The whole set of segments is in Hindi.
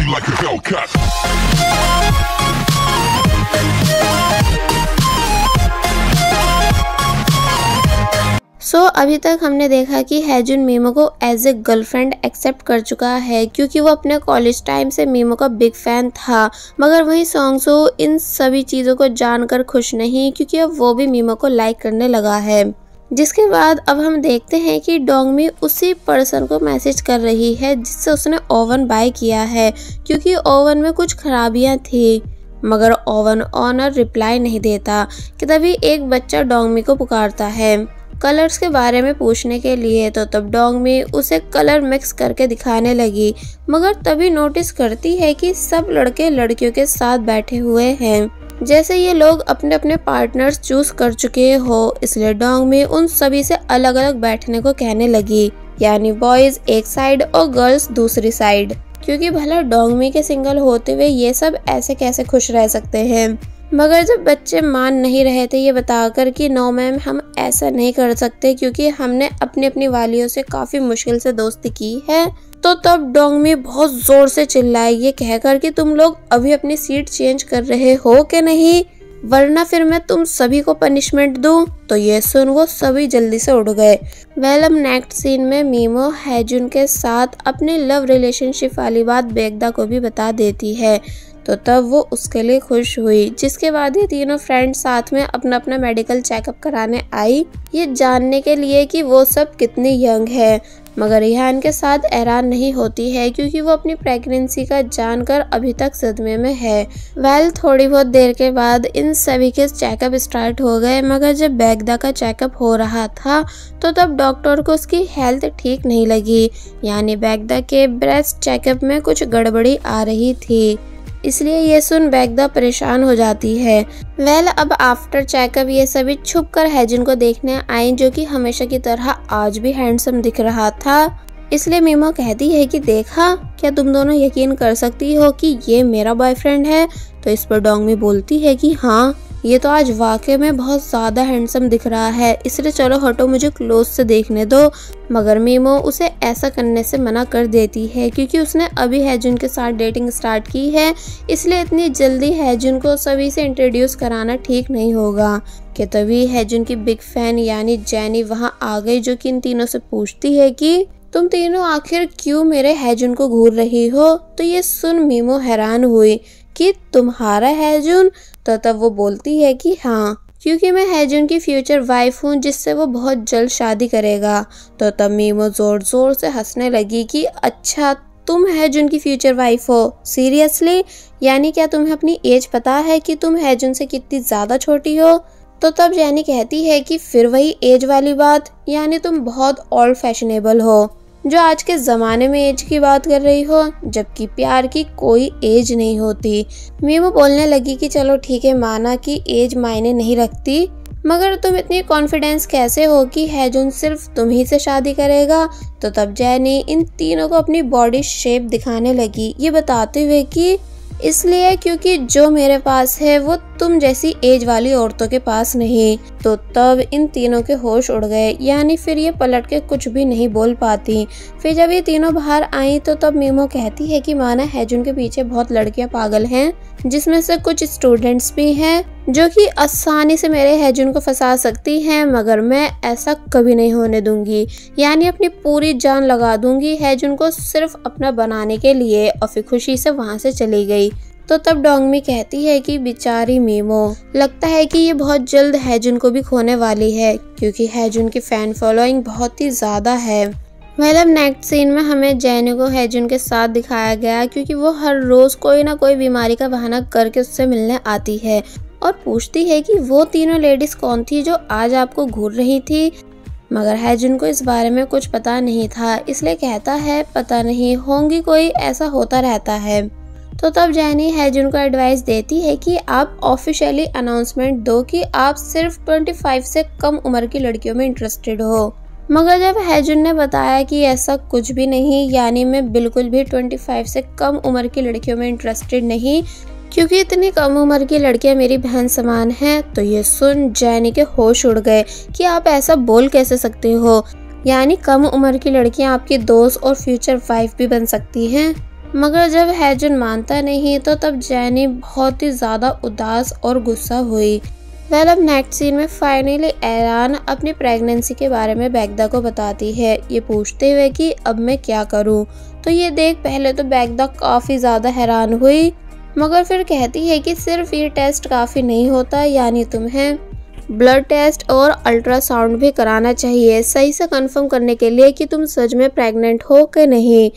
me like a Hellcat. अभी तक हमने देखा कि हैजुन मीमो को एज ए गर्लफ्रेंड एक्सेप्ट कर चुका है, क्योंकि वो अपने कॉलेज टाइम से मीमो का बिग फैन था। मगर वही सॉन्गसो इन सभी चीज़ों को जानकर खुश नहीं, क्योंकि अब वो भी मीमो को लाइक करने लगा है। जिसके बाद अब हम देखते हैं कि डोंगमी उसी पर्सन को मैसेज कर रही है जिससे उसने ओवन बाय किया है, क्योंकि ओवन में कुछ खराबियाँ थी। मगर ओवन ऑनर रिप्लाई नहीं देता कि तभी एक बच्चा डोंगमी को पुकारता है कलर्स के बारे में पूछने के लिए। तो तब डोंगमी उसे कलर मिक्स करके दिखाने लगी, मगर तभी नोटिस करती है कि सब लड़के लड़कियों के साथ बैठे हुए हैं, जैसे ये लोग अपने अपने पार्टनर्स चूज कर चुके हो। इसलिए डोंगमी उन सभी से अलग अलग बैठने को कहने लगी, यानी बॉयज एक साइड और गर्ल्स दूसरी साइड, क्योंकि भला डोंगमी के सिंगल होते हुए ये सब ऐसे कैसे खुश रह सकते हैं। मगर जब बच्चे मान नहीं रहे थे ये बताकर कि नो मैम हम ऐसा नहीं कर सकते, क्योंकि हमने अपनी अपनी वालियों से काफ़ी मुश्किल से दोस्ती की है, तो तब डोंगमी बहुत ज़ोर से चिल्लाई ये कहकर कि तुम लोग अभी अपनी सीट चेंज कर रहे हो कि नहीं, वरना फिर मैं तुम सभी को पनिशमेंट दूं। तो ये सुन वो सभी जल्दी से उठ गए। अब नेक्स्ट सीन में मीमो हैजुन के साथ अपनी लव रिलेशनशिप वाली बात बेगदा को भी बता देती है, तो तब वो उसके लिए खुश हुई। जिसके बाद ये तीनों फ्रेंड्स साथ में अपना अपना मेडिकल चेकअप कराने आई, ये जानने के लिए कि वो सब कितनी यंग है। मगर रिहान के साथ हैरान नहीं होती है, क्योंकि वो अपनी प्रेगनेंसी का जानकर अभी तक सदमे में है। थोड़ी बहुत देर के बाद इन सभी के चेकअप स्टार्ट हो गए। मगर जब बेगदा का चेकअप हो रहा था तो तब डॉक्टर को उसकी हेल्थ ठीक नहीं लगी, यानी बेगदा के ब्रेस्ट चेकअप में कुछ गड़बड़ी आ रही थी। इसलिए ये सुन बेगदा परेशान हो जाती है। अब आफ्टर चेकअप ये सभी छुप कर हैजुन को देखने आई, जो कि हमेशा की तरह आज भी हैंडसम दिख रहा था। इसलिए मीमो कहती है कि देखा, क्या तुम दोनों यकीन कर सकती हो कि ये मेरा बॉयफ्रेंड है। तो इस पर डोंगमी बोलती है कि हाँ, ये तो आज वाकई में बहुत ज़्यादा हैंडसम दिख रहा है, इसलिए चलो हटो मुझे क्लोज से देखने दो। मगर मीमो उसे ऐसा करने से मना कर देती है, क्योंकि उसने अभी हैजुन के साथ डेटिंग स्टार्ट की है, इसलिए इतनी जल्दी हैजुन को सभी से इंट्रोड्यूस कराना ठीक नहीं होगा। कि तभी हैजुन की बिग फैन यानी जैनी वहाँ आ गई, जो कि इन तीनों से पूछती है कि तुम तीनों आखिर क्यों मेरे हैजुन को घूर रही हो। तो ये सुन मीमो हैरान हुई कि तुम्हारा हैजुन। तो तब वो बोलती है कि हाँ, क्योंकि मैं हैजुन की फ्यूचर वाइफ हूँ, जिससे वो बहुत जल्द शादी करेगा। तो तब मीमो जोर जोर से हंसने लगी कि अच्छा, तुम हैजुन की फ्यूचर वाइफ हो, सीरियसली, यानी क्या तुम्हें अपनी एज पता है कि तुम हैजुन से कितनी ज़्यादा छोटी हो। तो तब जैनी कहती है कि फिर वही एज वाली बात, यानी तुम बहुत ओल्ड फैशनेबल हो, जो आज के ज़माने में एज की बात कर रही हो, जबकि प्यार की कोई एज नहीं होती। मीमो बोलने लगी कि चलो ठीक है, माना कि एज मायने नहीं रखती, मगर तुम इतनी कॉन्फिडेंस कैसे हो कि हैजुन सिर्फ तुम ही से शादी करेगा। तो तब जैनी इन तीनों को अपनी बॉडी शेप दिखाने लगी, ये बताते हुए कि इसलिए क्योंकि जो मेरे पास है वो तुम जैसी एज वाली औरतों के पास नहीं। तो तब इन तीनों के होश उड़ गए, यानी फिर ये पलट के कुछ भी नहीं बोल पाती। फिर जब ये तीनों बाहर आई तो तब मीमो कहती है कि माना हैजुन के पीछे बहुत लड़कियां पागल हैं, जिसमें से कुछ स्टूडेंट्स भी हैं जो कि आसानी से मेरे हैजुन को फंसा सकती हैं, मगर मैं ऐसा कभी नहीं होने दूंगी, यानी अपनी पूरी जान लगा दूंगी हैजुन को सिर्फ अपना बनाने के लिए। और फिर खुशी से वहां से चली गई। तो तब डोंगमी कहती है कि बेचारी मीमो, लगता है कि ये बहुत जल्द हैजुन को भी खोने वाली है, क्योंकि हैजुन की फैन फॉलोइंग बहुत ही ज़्यादा है। अब नेक्स्ट सीन में हमें जैनी को हैजुन के साथ दिखाया गया, क्योंकि वो हर रोज़ कोई ना कोई बीमारी का बहाना करके उससे मिलने आती है और पूछती है कि वो तीनों लेडीज़ कौन थी जो आज आपको घूर रही थी। मगर हैजुन को इस बारे में कुछ पता नहीं था, इसलिए कहता है पता नहीं, होंगी कोई, ऐसा होता रहता है। तो तब जैनी हैजुन को एडवाइस देती है कि आप ऑफिशियली अनाउंसमेंट दो कि आप सिर्फ 25 से कम उम्र की लड़कियों में इंटरेस्टेड हो। मगर जब हैजुन ने बताया कि ऐसा कुछ भी नहीं, यानी मैं बिल्कुल भी 25 से कम उम्र की लड़कियों में इंटरेस्टेड नहीं, क्योंकि इतनी कम उम्र की लड़कियां मेरी बहन समान हैं। तो ये सुन जैनी के होश उड़ गए कि आप ऐसा बोल कैसे सकते हो, यानी कम उम्र की लड़कियां आपकी दोस्त और फ्यूचर वाइफ भी बन सकती हैं। मगर जब हैजुन मानता नहीं तो तब जैनी बहुत ही ज़्यादा उदास और गुस्सा हुई। वेल अब नेक्स्ट सीन में फाइनली एरान अपनी प्रेगनेंसी के बारे में बैगदा को बताती है, ये पूछते हुए कि अब मैं क्या करूं। तो ये देख पहले तो बैगदा काफ़ी ज़्यादा हैरान हुई, मगर फिर कहती है कि सिर्फ ये टेस्ट काफ़ी नहीं होता, यानी तुम्हें ब्लड टेस्ट और अल्ट्रासाउंड भी कराना चाहिए सही से कंफर्म करने के लिए कि तुम सच में प्रेग्नेंट हो कि नहीं।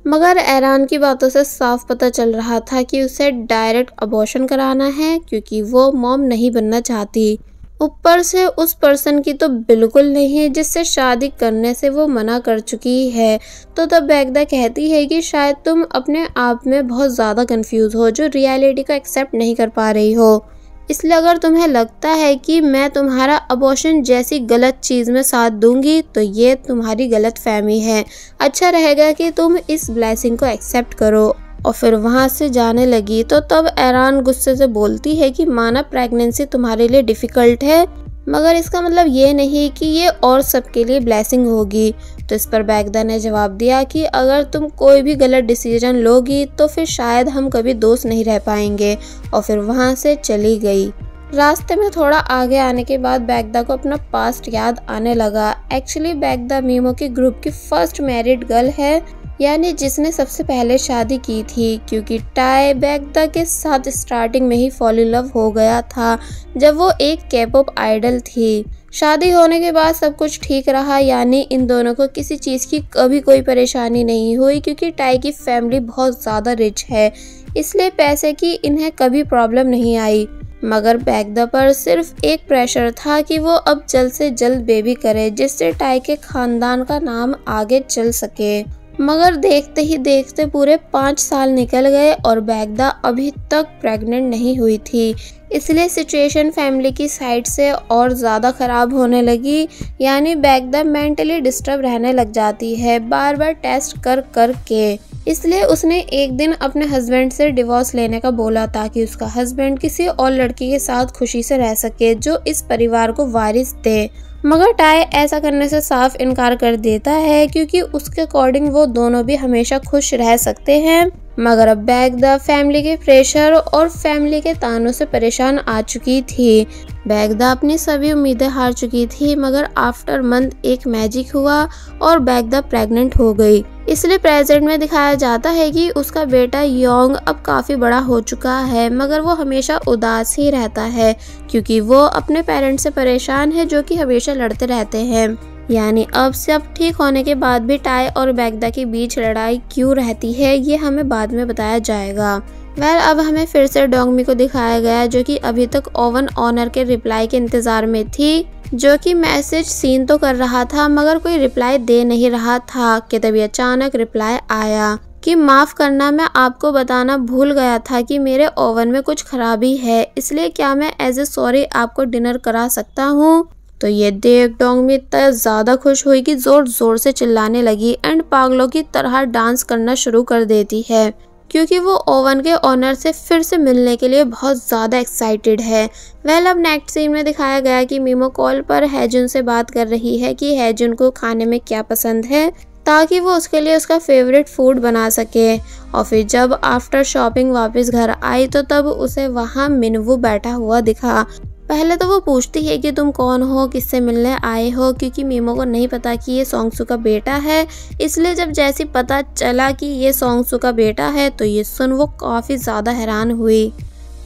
मगर एरान की बातों से साफ पता चल रहा था कि उसे डायरेक्ट अबॉर्शन कराना है, क्योंकि वो मॉम नहीं बनना चाहती। ऊपर से उस पर्सन की तो बिल्कुल नहीं जिससे शादी करने से वो मना कर चुकी है। तो तब बैगदा कहती है कि शायद तुम अपने आप में बहुत ज़्यादा कंफ्यूज हो, जो रियलिटी को एक्सेप्ट नहीं कर पा रही हो। इसलिए अगर तुम्हें लगता है कि मैं तुम्हारा अबॉर्शन जैसी गलत चीज़ में साथ दूंगी तो ये तुम्हारी गलत फहमी है। अच्छा रहेगा कि तुम इस ब्लेसिंग को एक्सेप्ट करो। और फिर वहाँ से जाने लगी। तो तब एरान गुस्से से बोलती है कि माना प्रेगनेंसी तुम्हारे लिए डिफ़िकल्ट है, मगर इसका मतलब ये नहीं कि ये और सबके लिए ब्लेसिंग होगी। तो इस पर बैगदा ने जवाब दिया कि अगर तुम कोई भी गलत डिसीजन लोगी तो फिर शायद हम कभी दोस्त नहीं रह पाएंगे। और फिर वहाँ से चली गई। रास्ते में थोड़ा आगे आने के बाद बैगदा को अपना पास्ट याद आने लगा। एक्चुअली बैगदा मीमो के ग्रुप की फर्स्ट मैरिड गर्ल है, यानी जिसने सबसे पहले शादी की थी, क्योंकि टाई बैगदा के साथ स्टार्टिंग में ही फॉल इन लव हो गया था जब वो एक के-पॉप आइडल थी। शादी होने के बाद सब कुछ ठीक रहा, यानी इन दोनों को किसी चीज़ की कभी कोई परेशानी नहीं हुई, क्योंकि टाई की फैमिली बहुत ज़्यादा रिच है, इसलिए पैसे की इन्हें कभी प्रॉब्लम नहीं आई। मगर बैगदा पर सिर्फ एक प्रेशर था कि वो अब जल्द से जल्द बेबी करे, जिससे टाई के खानदान का नाम आगे चल सके। मगर देखते ही देखते पूरे 5 साल निकल गए और बैगदा अभी तक प्रेग्नेंट नहीं हुई थी। इसलिए सिचुएशन फैमिली की साइड से और ज़्यादा ख़राब होने लगी, यानी बैगदा मेंटली डिस्टर्ब रहने लग जाती है बार बार टेस्ट कर कर के। इसलिए उसने एक दिन अपने हस्बैंड से डिवोर्स लेने का बोला, ताकि उसका हस्बैंड किसी और लड़की के साथ खुशी से रह सके जो इस परिवार को वारिस दे। मगर टाई ऐसा करने से साफ इनकार कर देता है, क्योंकि उसके अकॉर्डिंग वो दोनों भी हमेशा खुश रह सकते हैं। मगर अब बैगदा फैमिली के प्रेशर और फैमिली के तानों से परेशान आ चुकी थी। बैगदा अपनी सभी उम्मीदें हार चुकी थी, मगर आफ्टर मंथ एक मैजिक हुआ और बैगदा प्रेग्नेंट हो गई। इसलिए प्रेजेंट में दिखाया जाता है कि उसका बेटा योंग अब काफ़ी बड़ा हो चुका है, मगर वो हमेशा उदास ही रहता है, क्योंकि वो अपने पेरेंट्स से परेशान है, जो कि हमेशा लड़ते रहते हैं। यानी अब सब ठीक होने के बाद भी टाई और बैगदा के बीच लड़ाई क्यों रहती है, ये हमें बाद में बताया जाएगा। वेल अब हमें फिर से डोंगमी को दिखाया गया, जो कि अभी तक ओवन ऑनर के रिप्लाई के इंतज़ार में थी, जो कि मैसेज सीन तो कर रहा था मगर कोई रिप्लाई दे नहीं रहा था कि तभी अचानक रिप्लाई आया कि माफ़ करना, मैं आपको बताना भूल गया था कि मेरे ओवन में कुछ खराबी है, इसलिए क्या मैं एज ए सॉरी आपको डिनर करा सकता हूँ। तो ये देख डोंगमी इतना ज़्यादा खुश हुई कि ज़ोर ज़ोर से चिल्लाने लगी एंड पागलों की तरह डांस करना शुरू कर देती है, क्योंकि वो ओवन के ओनर से फिर से मिलने के लिए बहुत ज़्यादा एक्साइटेड है। वेल अब नेक्स्ट सीन में दिखाया गया कि मीमो कॉल पर हैजुन से बात कर रही है कि हैजुन को खाने में क्या पसंद है, ताकि वो उसके लिए उसका फेवरेट फूड बना सके। और फिर जब आफ्टर शॉपिंग वापस घर आई तो तब उसे वहाँ मिनवू बैठा हुआ दिखा। पहले तो वो पूछती है कि तुम कौन हो, किससे मिलने आए हो, क्योंकि मीमो को नहीं पता कि ये सोंगसू का बेटा है। इसलिए जब जैसे पता चला कि ये सोंगसू का बेटा है तो ये सुन वो काफ़ी ज़्यादा हैरान हुई।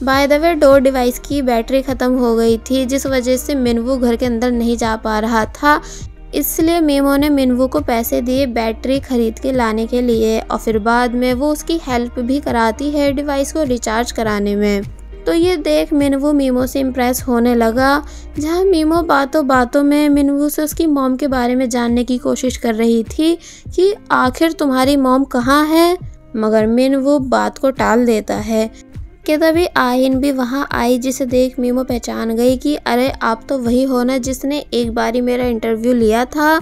By the way door device की बैटरी ख़त्म हो गई थी, जिस वजह से मिनवू घर के अंदर नहीं जा पा रहा था। इसलिए मीमो ने मिनवू को पैसे दिए बैटरी खरीद के लाने के लिए, और फिर बाद में वो उसकी हेल्प भी कराती है डिवाइस को रिचार्ज कराने में। तो ये देख मिनवू मीमो से इम्प्रेस होने लगा, जहाँ मीमो बातों बातों में मिनवू से उसकी मॉम के बारे में जानने की कोशिश कर रही थी कि आखिर तुम्हारी मॉम कहाँ है। मगर मिनवू बात को टाल देता है कि तभी आहिन भी वहाँ आई, जिसे देख मीमो पहचान गई कि अरे आप तो वही हो ना जिसने एक बारी मेरा इंटरव्यू लिया था।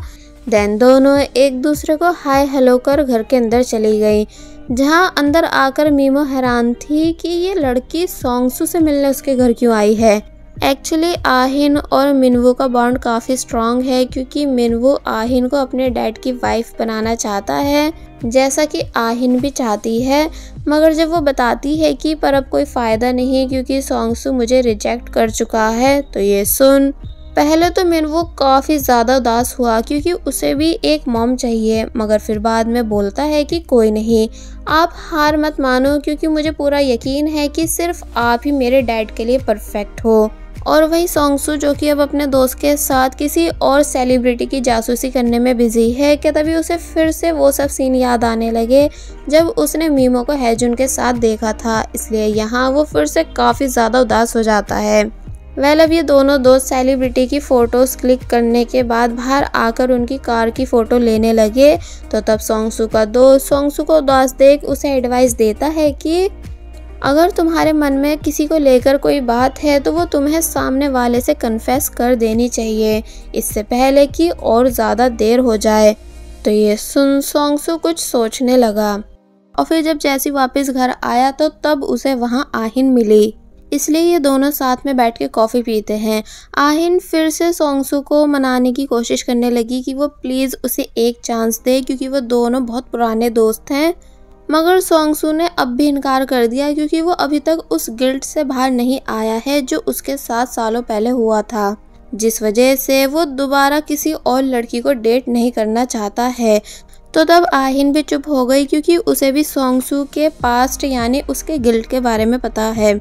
देन दोनों एक दूसरे को हाय हेलो कर घर के अंदर चली गई, जहाँ अंदर आकर मीमो हैरान थी कि ये लड़की सोंगसू से मिलने उसके घर क्यों आई है। एक्चुअली आहिन और मिनवू का बॉन्ड काफ़ी स्ट्रॉन्ग है, क्योंकि मिनवू आहिन को अपने डैड की वाइफ बनाना चाहता है, जैसा कि आहिन भी चाहती है। मगर जब वो बताती है कि पर अब कोई फ़ायदा नहीं क्योंकि सोंगसू मुझे रिजेक्ट कर चुका है, तो ये सुन पहले तो मिनवू काफ़ी ज़्यादा उदास हुआ क्योंकि उसे भी एक मॉम चाहिए, मगर फिर बाद में बोलता है कि कोई नहीं, आप हार मत मानो क्योंकि मुझे पूरा यकीन है कि सिर्फ आप ही मेरे डैड के लिए परफेक्ट हो। और वही सोंगसू जो कि अब अपने दोस्त के साथ किसी और सेलिब्रिटी की जासूसी करने में बिजी है कि तभी उसे फिर से वो सब सीन याद आने लगे जब उसने मीमो को हैजुन के साथ देखा था, इसलिए यहाँ वो फिर से काफ़ी ज़्यादा उदास हो जाता है। अब ये दोनों दोस्त सेलिब्रिटी की फ़ोटोज़ क्लिक करने के बाद बाहर आकर उनकी कार की फ़ोटो लेने लगे, तो तब सोंगसू का दोस्त सोंगसू को उदास देख उसे एडवाइस देता है कि अगर तुम्हारे मन में किसी को लेकर कोई बात है तो वो तुम्हें सामने वाले से कन्फेस कर देनी चाहिए, इससे पहले कि और ज़्यादा देर हो जाए। तो ये सुन सोंगसू कुछ सोचने लगा और फिर जब जैसी वापस घर आया तो तब उसे वहाँ आहिन मिली, इसलिए ये दोनों साथ में बैठ के कॉफ़ी पीते हैं। आहिन फिर से सोंगसू को मनाने की कोशिश करने लगी कि वो प्लीज़ उसे एक चांस दे क्योंकि वो दोनों बहुत पुराने दोस्त हैं, मगर सोंगसू ने अब भी इनकार कर दिया क्योंकि वो अभी तक उस गिल्ट से बाहर नहीं आया है जो उसके साथ सालों पहले हुआ था, जिस वजह से वो दोबारा किसी और लड़की को डेट नहीं करना चाहता है। तो तब आहिन भी चुप हो गई क्योंकि उसे भी सोंगसू के पास्ट यानी उसके गिल्ट के बारे में पता है।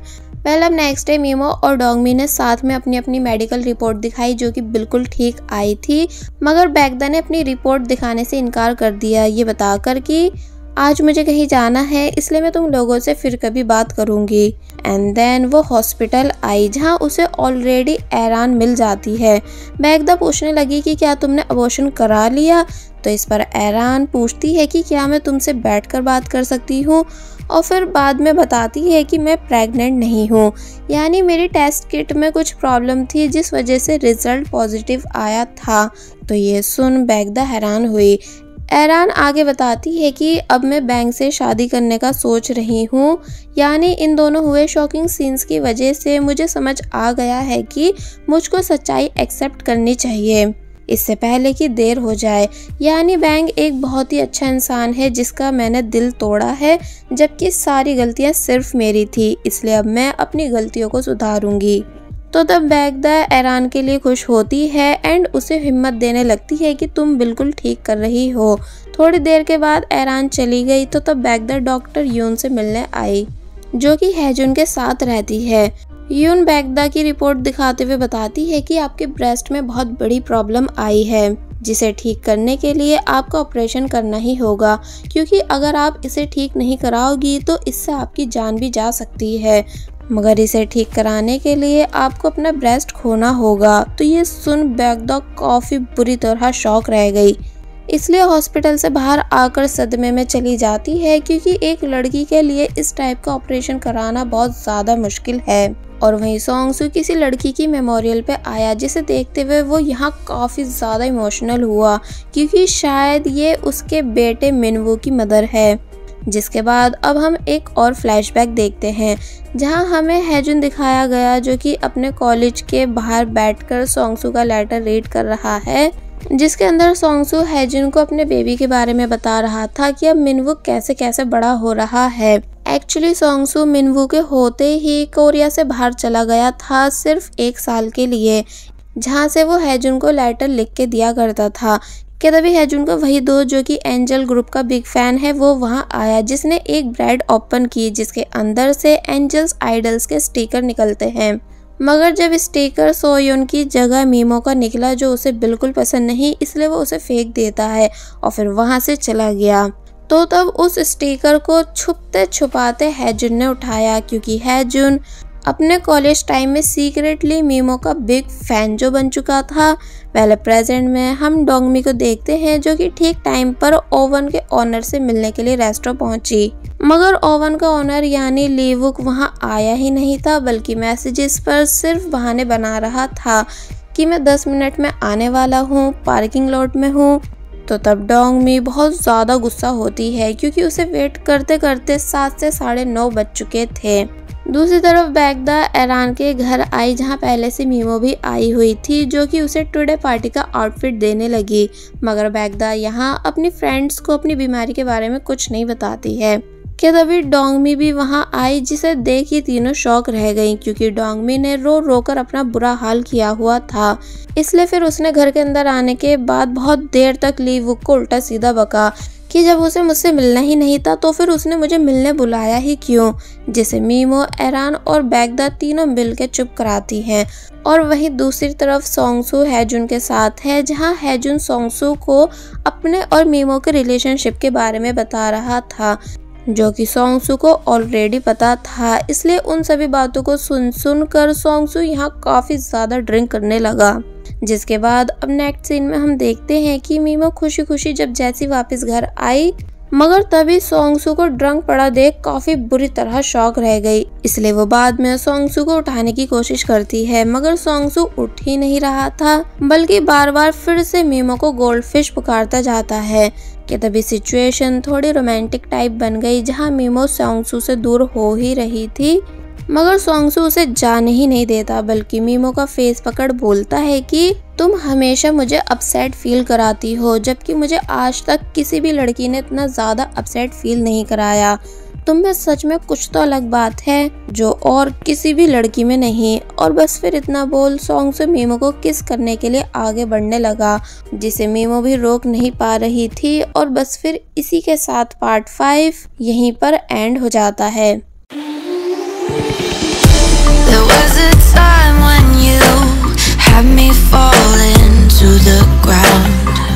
अब नेक्स्ट डे मीमो और डोंगमी ने साथ में अपनी अपनी मेडिकल रिपोर्ट दिखाई जो कि बिल्कुल ठीक आई थी, मगर बैगदा ने अपनी रिपोर्ट दिखाने से इनकार कर दिया, ये बताकर कि आज मुझे कहीं जाना है इसलिए मैं तुम लोगों से फिर कभी बात करूंगी। एंड देन वो हॉस्पिटल आई जहां उसे ऑलरेडी एरान मिल जाती है। बैगदा पूछने लगी कि क्या तुमने अबॉर्शन करा लिया, तो इस पर एरान पूछती है कि क्या मैं तुमसे बैठकर बात कर सकती हूँ, और फिर बाद में बताती है कि मैं प्रेग्नेंट नहीं हूँ, यानी मेरी टेस्ट किट में कुछ प्रॉब्लम थी जिस वजह से रिजल्ट पॉजिटिव आया था। तो ये सुन बैगदा हैरान हुई। एरान आगे बताती है कि अब मैं बैंक से शादी करने का सोच रही हूँ, यानी इन दोनों हुए शॉकिंग सीन्स की वजह से मुझे समझ आ गया है कि मुझको सच्चाई एक्सेप्ट करनी चाहिए इससे पहले कि देर हो जाए, यानी बैंक एक बहुत ही अच्छा इंसान है जिसका मैंने दिल तोड़ा है, जबकि सारी गलतियाँ सिर्फ मेरी थी, इसलिए अब मैं अपनी गलतियों को सुधारूंगी। तो तब बैगदा एरान के लिए खुश होती है एंड उसे हिम्मत देने लगती है कि तुम बिल्कुल ठीक कर रही हो। थोड़ी देर के बाद एरान चली गई तो तब बैगदा डॉक्टर यून से मिलने आई जो कि हैजुन के साथ रहती है। यून बैगदा की रिपोर्ट दिखाते हुए बताती है कि आपके ब्रेस्ट में बहुत बड़ी प्रॉब्लम आई है जिसे ठीक करने के लिए आपको ऑपरेशन करना ही होगा, क्योंकि अगर आप इसे ठीक नहीं कराओगी तो इससे आपकी जान भी जा सकती है, मगर इसे ठीक कराने के लिए आपको अपना ब्रेस्ट खोना होगा। तो ये सुन बैगदा काफ़ी बुरी तरह शॉक रह गई, इसलिए हॉस्पिटल से बाहर आकर सदमे में चली जाती है क्योंकि एक लड़की के लिए इस टाइप का ऑपरेशन कराना बहुत ज़्यादा मुश्किल है। और वहीं सोंगसू किसी लड़की की मेमोरियल पे आया जिसे देखते हुए वो यहाँ काफ़ी ज़्यादा इमोशनल हुआ क्योंकि शायद ये उसके बेटे मिनवू की मदर है। जिसके बाद अब हम एक और फ्लैशबैक देखते हैं जहां हमें हैजुन दिखाया गया जो कि अपने कॉलेज के बाहर बैठकर सोंगसू का लेटर रीड कर रहा है, जिसके अंदर सोंगसू हैजुन को अपने बेबी के बारे में बता रहा था कि अब मिनवू कैसे कैसे बड़ा हो रहा है। एक्चुअली सोंगसू मिनवू के होते ही कोरिया से बाहर चला गया था सिर्फ 1 साल के लिए, जहाँ से वो हैजुन को लेटर लिख के दिया करता था कि तभी हैजुन का वही दोस्त जो कि एंजल ग्रुप का बिग फैन है वो वहाँ आया, जिसने एक ब्रेड ओपन की जिसके अंदर से एंजल्स आइडल्स के स्टिकर निकलते हैं, मगर जब स्टिकर सोयोन की जगह मीमो का निकला जो उसे बिल्कुल पसंद नहीं, इसलिए वो उसे फेंक देता है और फिर वहाँ से चला गया। तो तब उस स्टिकर को छुपते छुपाते हैजुन ने उठाया क्योंकि हैजुन अपने कॉलेज टाइम में सीक्रेटली मीमो का बिग फैन जो बन चुका था। पहले प्रेजेंट में हम डोंगमी को देखते हैं जो कि ठीक टाइम पर ओवन के ओनर से मिलने के लिए रेस्टोरेंट पहुंची, मगर ओवन का ओनर यानी लीवुक वहां आया ही नहीं था, बल्कि मैसेजेस पर सिर्फ बहाने बना रहा था कि मैं 10 मिनट में आने वाला हूँ, पार्किंग लॉट में हूँ। तो तब डोंगमी बहुत ज़्यादा गुस्सा होती है क्योंकि उसे वेट करते करते 7 से 9:30 बज चुके थे। दूसरी तरफ बैगदा एरान के घर आई जहां पहले से मीमो भी आई हुई थी, जो कि उसे टुडे पार्टी का आउटफिट देने लगी। मगर बैगदा यहां अपनी फ्रेंड्स को अपनी बीमारी के बारे में कुछ नहीं बताती है कि तभी डोंगमी भी वहां आई, जिसे देख ये तीनों शॉक रह गईं क्योंकि डोंगमी ने रो रो कर अपना बुरा हाल किया हुआ था। इसलिए फिर उसने घर के अंदर आने के बाद बहुत देर तक ली वुक को उल्टा सीधा बका कि जब उसे मुझसे मिलना ही नहीं था तो फिर उसने मुझे मिलने बुलाया ही क्यों, जिसे मीमो, एरान और बैगदा तीनों मिलकर चुप कराती हैं। और वहीं दूसरी तरफ सोंगसू हैजुन के साथ है, जहां हैजुन सोंगसू को अपने और मीमो के रिलेशनशिप के बारे में बता रहा था, जो कि सोंगसू को ऑलरेडी पता था। इसलिए उन सभी बातों को सुन कर सोंगसू यहाँ काफी ज्यादा ड्रिंक करने लगा। जिसके बाद अब नेक्स्ट सीन में हम देखते हैं कि मीमो खुशी खुशी जब जैसी वापस घर आई, मगर तभी सोंगसू को ड्रंक पड़ा देख काफी बुरी तरह शॉक रह गई। इसलिए वो बाद में सोंगसू को उठाने की कोशिश करती है, मगर सोंगसू उठ ही नहीं रहा था, बल्कि बार बार फिर से मीमो को गोल्ड फिश पुकारता जाता है। कि तभी सिचुएशन थोड़ी रोमांटिक टाइप बन गई, जहां मीमो सोंगसू से दूर हो ही रही थी, मगर सोंगसू उसे जाने ही नहीं देता, बल्कि मीमो का फेस पकड़ बोलता है कि तुम हमेशा मुझे अपसेट फील कराती हो, जबकि मुझे आज तक किसी भी लड़की ने इतना ज्यादा अपसेट फील नहीं कराया। तुम में सच में कुछ तो अलग बात है जो और किसी भी लड़की में नहीं। और बस फिर इतना बोल सोंगसू मीमो को किस करने के लिए आगे बढ़ने लगा, जिसे मीमो भी रोक नहीं पा रही थी। और बस फिर इसी के साथ पार्ट 5 यहीं पर एंड हो जाता है। There was a time when you had me falling to the ground.